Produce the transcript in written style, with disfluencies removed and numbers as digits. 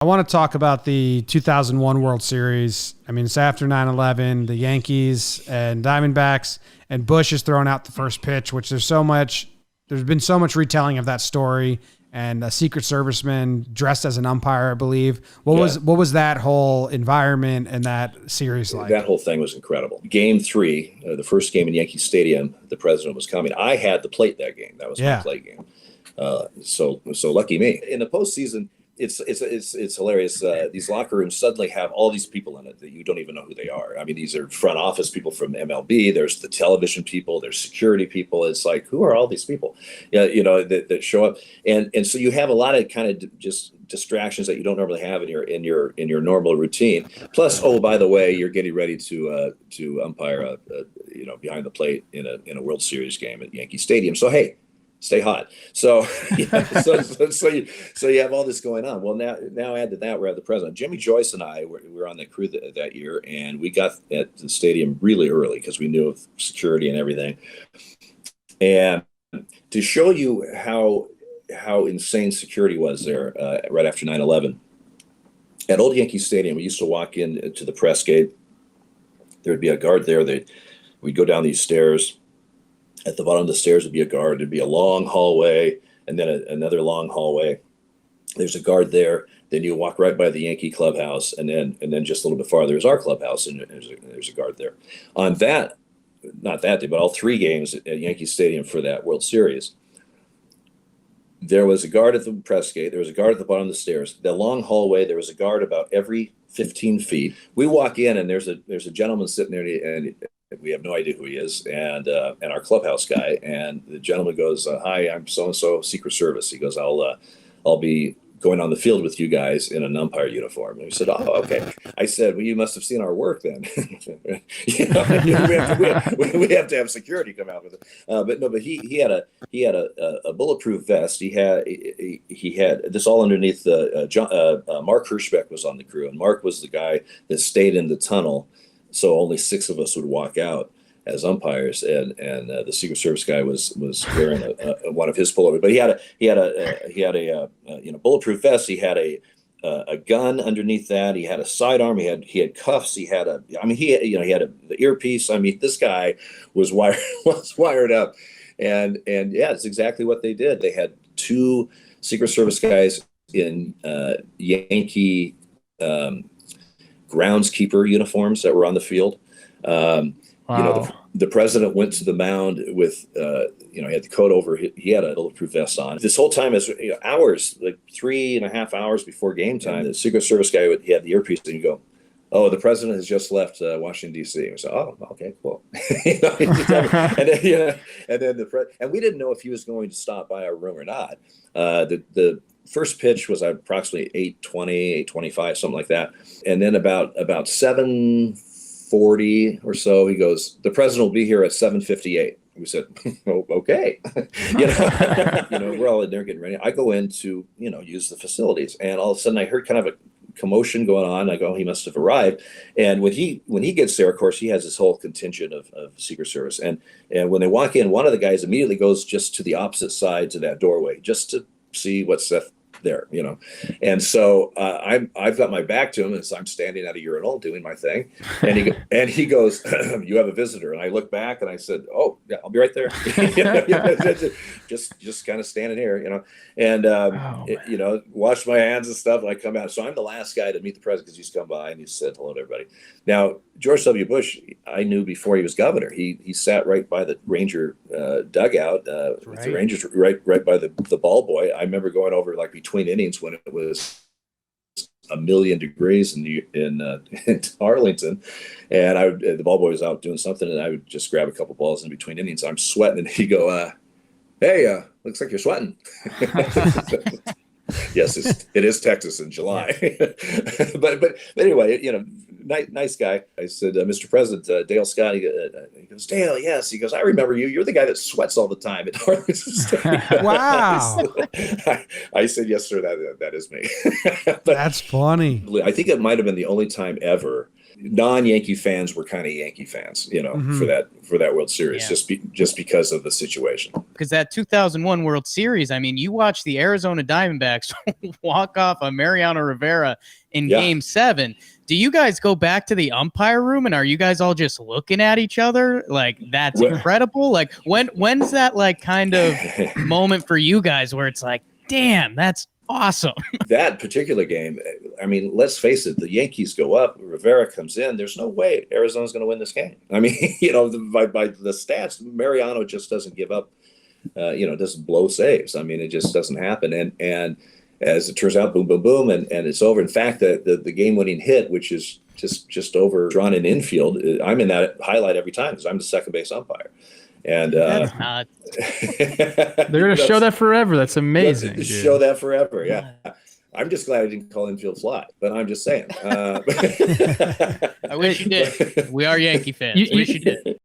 I want to talk about the 2001 World Series. I mean, it's after 9/11, the Yankees and Diamondbacks, and Bush is throwing out the first pitch, which there's been so much retelling of that story, and a Secret Serviceman dressed as an umpire, I believe. What was that whole environment and that series like? That whole thing was incredible. Game 3, the first game in Yankee Stadium, the president was coming. I had the plate that game. That was my plate game. So lucky me. In the postseason, it's hilarious. These locker rooms suddenly have all these people in it that you don't even know who they are. I mean, these are front office people from MLB. There's the television people. There's security people. It's like, who are all these people? Yeah, that show up, and so you have a lot of kind of just distractions that you don't normally have in your normal routine. Plus, oh, by the way, you're getting ready to umpire behind the plate in a World Series game at Yankee Stadium. So hey, stay hot. So so you have all this going on. Well, now add to that, we're at the president. Jimmy Joyce and I were on the crew that year, and we got at the stadium really early because we knew of security and everything. And to show you how insane security was there right after 9/11, at Old Yankee Stadium, we used to walk in to the press gate. There'd be a guard there. We'd go down these stairs. At the bottom of the stairs would be a guard. There'd be a long hallway, and then another long hallway. There's a guard there. Then you walk right by the Yankee clubhouse, and then just a little bit farther is our clubhouse, and there's a guard there. On that, not that day, but all 3 games at Yankee Stadium for that World Series, there was a guard at the press gate. There was a guard at the bottom of the stairs. The long hallway, there was a guard about every 15 feet. We walk in, and there's a gentleman sitting there, and we have no idea who he is, and our clubhouse guy. And the gentleman goes, "Hi, I'm so and so, Secret Service." He goes, "I'll be going on the field with you guys in an umpire uniform." And we said, "Oh, okay." I said, "Well, you must have seen our work then." we have to have security come out with it. But he had a bulletproof vest. He had this all underneath Mark Hirschbeck was on the crew, and Mark was the guy that stayed in the tunnel. So only 6 of us would walk out as umpires, and the Secret Service guy was wearing one of his pullovers. But he had a bulletproof vest. He had a gun underneath that. He had a sidearm. He had cuffs. He had the earpiece. I mean, this guy was wired up, and yeah, it's exactly what they did. They had 2 Secret Service guys in Yankee groundskeeper uniforms that were on the field. Wow. The president went to the mound with, he had the coat over. He had a bulletproof vest on. This whole time is hours, like 3.5 hours before game time. The Secret Service guy he had the earpiece, and you go, "Oh, the president has just left Washington D.C." And we said, "Oh, okay, cool." And we didn't know if he was going to stop by our room or not. The first pitch was approximately 8:20, 8:25, something like that. And then about 7:40 or so, he goes, "The president will be here at 7:58. We said, "Oh, okay." We're all in there getting ready. I go in to, use the facilities, and all of a sudden I heard kind of a commotion going on. I go, he must have arrived. And when he gets there, of course, he has this whole contingent of Secret Service. And when they walk in, one of the guys immediately goes just to the opposite side to that doorway, just to see what's there, and so I've got my back to him, and so I'm standing at a urinal doing my thing, and he goes, "You have a visitor." And I look back and I said, "Oh yeah, I'll be right there." just kind of standing here, and wash my hands and stuff. And I come out, so I'm the last guy to meet the president because he's come by and he said hello to everybody. Now George W. Bush, I knew before he was governor. He sat right by the Ranger dugout, with the Rangers right by the ball boy. I remember going over like between innings when it was 1,000,000 degrees in Arlington, and the ball boy was out doing something, and I would just grab a couple balls in between innings. I'm sweating, and he'd go, "Hey, looks like you're sweating." Yes, it is Texas in July. but anyway, nice guy. I said, "Mr. President, Dale Scott." He goes, "Dale, yes." He goes, "I remember you. You're the guy that sweats all the time at Arlington State." Wow. I said, "Yes, sir. That is me." That's funny. I think it might have been the only time ever non-Yankee fans were kind of Yankee fans, for that World Series, just because of the situation. Because that 2001 World Series, I mean, you watch the Arizona Diamondbacks walk off a Mariano Rivera in Game 7. Do you guys go back to the umpire room and are you guys all just looking at each other? Like, that's incredible. Like, when's that like kind of moment for you guys where it's like, damn, that's awesome? That particular game, I mean, let's face it, the Yankees go up, Rivera comes in. There's no way Arizona's going to win this game. I mean, by the stats, Mariano just doesn't give up, doesn't blow saves. I mean, it just doesn't happen. And as it turns out, boom, boom, boom, and it's over. In fact, the game-winning hit, which is just overdrawn in infield, I'm in that highlight every time because I'm the second base umpire. And they're going to show that forever. That's amazing. Show that forever. Yeah. I'm just glad I didn't call infield fly, but I'm just saying. I wish you did. We are Yankee fans. Wish you did.